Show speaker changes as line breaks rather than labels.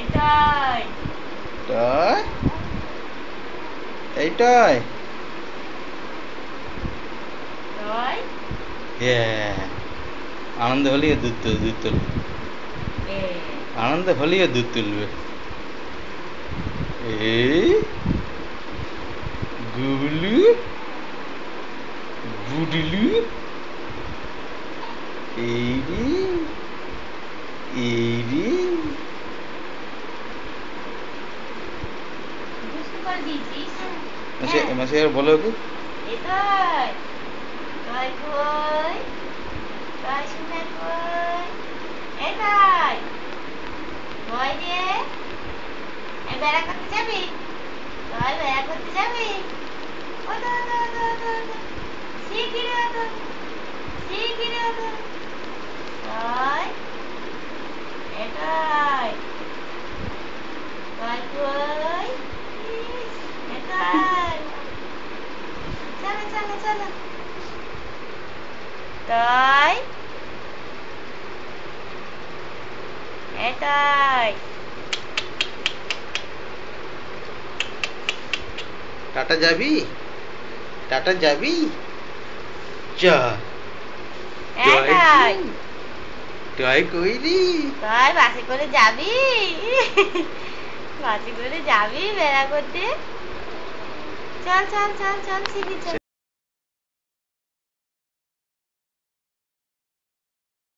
এটাই
টয় এই toy
toy
আনন্দ হলেই দুধ তুলবে
এ
আনন্দ হলেই দুধ তুলবে এই গুবলু গুডলু এই রে এই রে
দুষ্টু করে দিয়েছিস
মাসে আর বলো ওকে
এটাই টয় কই টয় শুনে কই এটাই টয় রে এই বেড়া করতে যাবি টয় বেড়া করতে যাবি ওটা ওটা ওটা ওটা ওটা শিগগিরি ওটা শিগগিরি ওটা টয় এটাই টয় কই ইস, এটাই চলো চলো চলো টয় এটাই
টাটা যাবি টাটা যাবি যা
এটাই
টয় কই রে
টয় বাসে করে যাবি বাসে করে যাবি বেড়া করতে চল চল চল চল শিখি চল